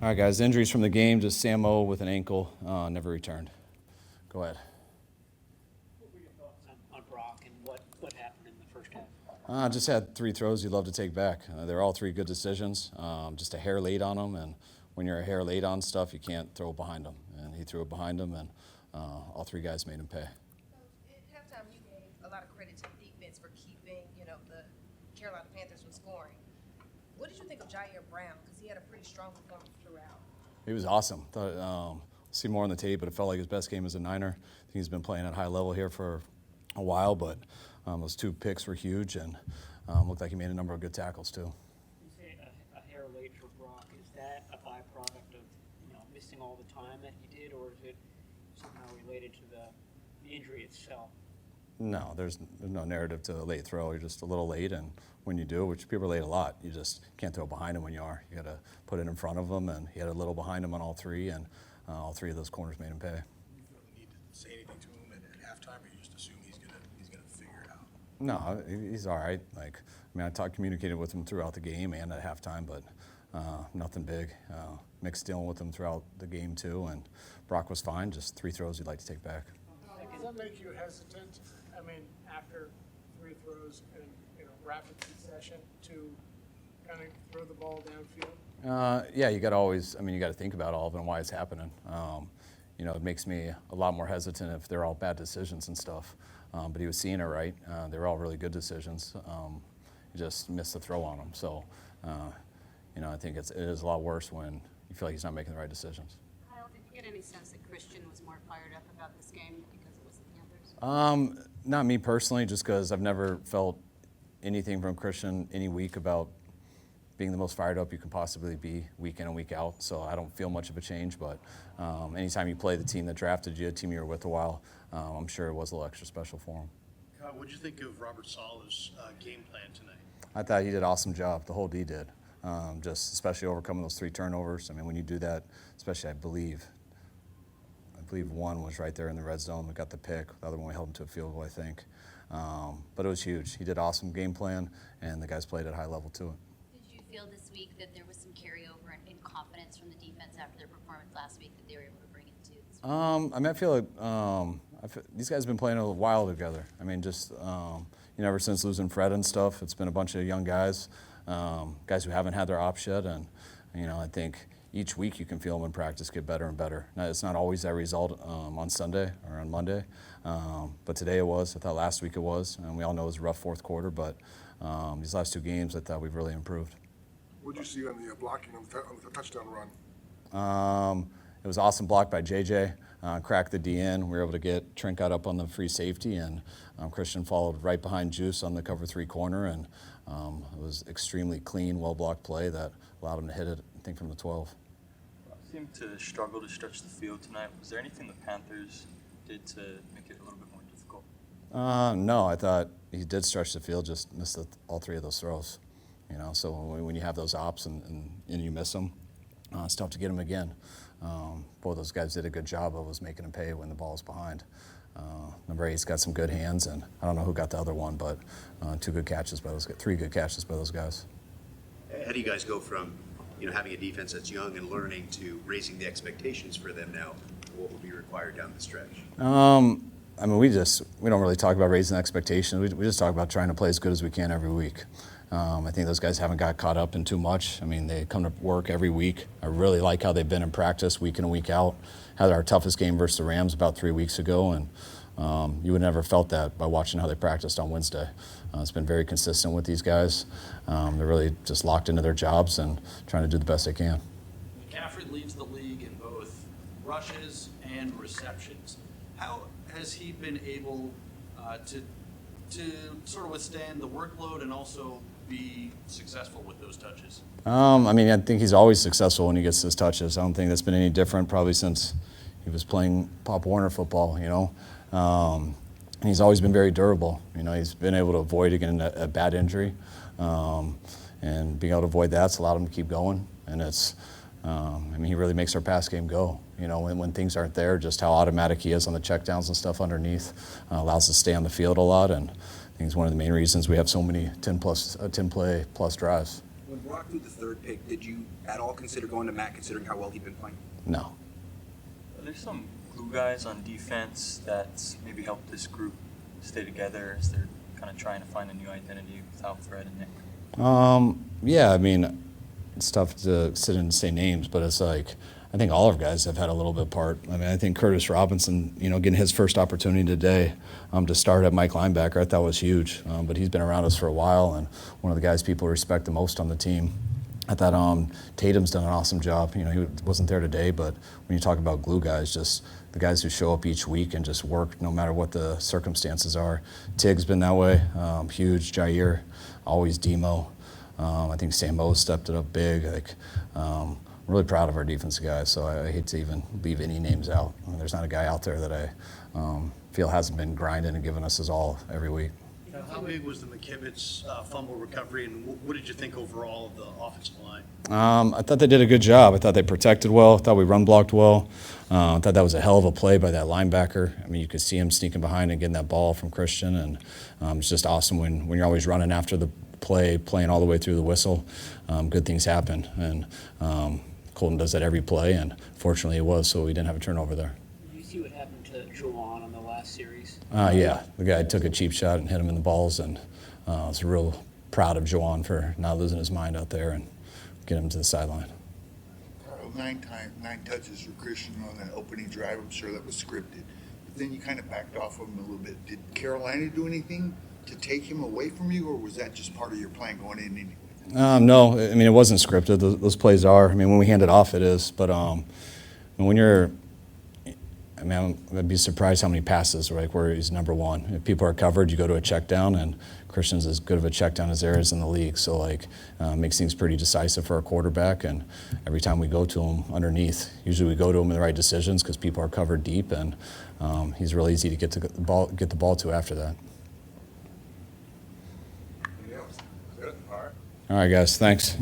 All right, guys, injuries from the game, just Samo with an ankle, never returned. Go ahead. What were your thoughts on Brock and what happened in the first half? Just had 3 throws you'd love to take back. They're all 3 good decisions, just a hair late on them, and when you're a hair late on stuff, you can't throw it behind them. And he threw it behind him, and all 3 guys made him pay. So at halftime, you gave a lot of credit to the defense for keeping, the Carolina Panthers from scoring. What did you think of Jair Brown? Because he had a pretty strong performance throughout. He was awesome. Thought, see more on the tape, but it felt like his best game as a Niner. I think he's been playing at a high level here for a while, but those 2 picks were huge, and looked like he made a number of good tackles too. You say a hair late for Brock. Is that a byproduct of missing all the time that he did, or is it somehow related to the injury itself? No, there's no narrative to a late throw. You're just a little late, and when you do, which people are late a lot, you just can't throw behind him when you are. You got to put it in front of him, and he had a little behind him on all 3, and all 3 of those corners made him pay. You feel the need to say anything to him at halftime, or you just assume he's gonna figure it out? No, he's all right. I communicated with him throughout the game and at halftime, but nothing big. Mick's dealing with him throughout the game too, and Brock was fine. Just 3 throws you'd like to take back. Does that make you hesitant? I mean, after 3 throws in rapid succession to kind of throw the ball downfield? Yeah, you got to always. You got to think about all of it and why it's happening. It makes me a lot more hesitant if they're all bad decisions and stuff. But he was seeing it right. They were all really good decisions. He just missed the throw on them. So, I think it is a lot worse when you feel like he's not making the right decisions. Kyle, did you get any sense that Christian was more fired up about this game because it was the Panthers? Not me personally, just because I've never felt anything from Christian any week about being the most fired up you can possibly be week in and week out. So I don't feel much of a change, but anytime you play the team that drafted you, a team you were with a while, I'm sure it was a little extra special for him. What did you think of Robert Saleh's game plan tonight? I thought he did an awesome job. The whole D did. Just especially overcoming those 3 turnovers. When you do that, especially I believe one was right there in the red zone. We got the pick. The other one we held him to a field goal, I think. But it was huge. He did an awesome game plan, and the guys played at a high level to it. Did you feel this week that there was some carryover and confidence from the defense after their performance last week that they were able to bring it to this week? I feel like these guys have been playing a while together. Ever since losing Fred and stuff, it's been a bunch of young guys, guys who haven't had their ops yet, and I think each week you can feel them in practice get better and better. Now, it's not always that result on Sunday or on Monday, but today it was. I thought last week it was, and we all know it was a rough 4th quarter, but these last 2 games I thought we've really improved. What did you see on the blocking on the touchdown run? It was awesome block by JJ, cracked the D in. We were able to get Trent got up on the free safety, and Christian followed right behind Juice on the cover 3 corner, and it was extremely clean, well-blocked play that allowed him to hit it, I think, from the 12. Seemed to struggle to stretch the field tonight. Was there anything the Panthers did to make it a little bit more difficult? No, I thought he did stretch the field, just missed all 3 of those throws. So when you have those ops and you miss them, it's tough to get them again. Both those guys did a good job of was making him pay when the ball was behind. Number 8's got some good hands, and I don't know who got the other one, but 3 good catches by those guys. How do you guys go from having a defense that's young and learning to raising the expectations for them now? What will be required down the stretch? We don't really talk about raising expectations. We just talk about trying to play as good as we can every week. I think those guys haven't got caught up in too much. They come to work every week. I really like how they've been in practice week in and week out. Had our toughest game versus the Rams about 3 weeks ago, and you would never felt that by watching how they practiced on Wednesday. It's been very consistent with these guys. They're really just locked into their jobs and trying to do the best they can. McCaffrey leads the league in both rushes and receptions. How has he been able to sort of withstand the workload and also be successful with those touches? I think he's always successful when he gets his touches. I don't think that's been any different probably since he was playing Pop Warner football, And he's always been very durable. He's been able to avoid again a bad injury, and being able to avoid that's allowed him to keep going. And it's, he really makes our pass game go. When things aren't there, just how automatic he is on the checkdowns and stuff underneath allows us to stay on the field a lot. And I think it's one of the main reasons we have so many 10 play plus drives. When Brock threw the third pick, did you at all consider going to Matt, considering how well he'd been playing? No. Are there some glue guys on defense that maybe help this group stay together as they're kind of trying to find a new identity without Fred and Nick? Yeah, I mean, it's tough to sit and say names, but it's like, I think all our guys have had a little bit part. I mean, I think Curtis Robinson, getting his first opportunity today to start at Mike linebacker, I thought was huge. But he's been around us for a while, and one of the guys people respect the most on the team. I thought Tatum's done an awesome job. He wasn't there today, but when you talk about glue guys, just the guys who show up each week and just work no matter what the circumstances are. Tig's been that way, huge. Jair, always Demo. I think Samo stepped it up big. I'm really proud of our defensive guys, so I hate to even leave any names out. I mean, there's not a guy out there that I feel hasn't been grinding and giving us his all every week. How big was the McKivitz fumble recovery, and what did you think overall of the offensive line? I thought they did a good job. I thought they protected well. I thought we run blocked well. I thought that was a hell of a play by that linebacker. I mean, you could see him sneaking behind and getting that ball from Christian, and it's just awesome when you're always running after the play, playing all the way through the whistle. Good things happen, and Colton does that every play, and fortunately it was, so we didn't have a turnover there. Did you see what happened to Juwan on the last series? Yeah, the guy took a cheap shot and hit him in the balls, and I was real proud of Juwan for not losing his mind out there and getting him to the sideline. Carl, 9 touches for Christian on that opening drive. I'm sure that was scripted. But then you kind of backed off of him a little bit. Did Carolina do anything to take him away from you, or was that just part of your plan going in anyway? No, I mean, it wasn't scripted. Those plays are. I mean, when we hand it off, it is. But when you're, I mean, I'd be surprised how many passes, like, where he's number one. If people are covered, you go to a check down, and Christian's as good of a check down as there is in the league. So, makes things pretty decisive for a quarterback. And every time we go to him underneath, usually we go to him in the right decisions because people are covered deep, and he's real easy to get the ball to after that. Anything else? Good. All right. All right, guys. Thanks.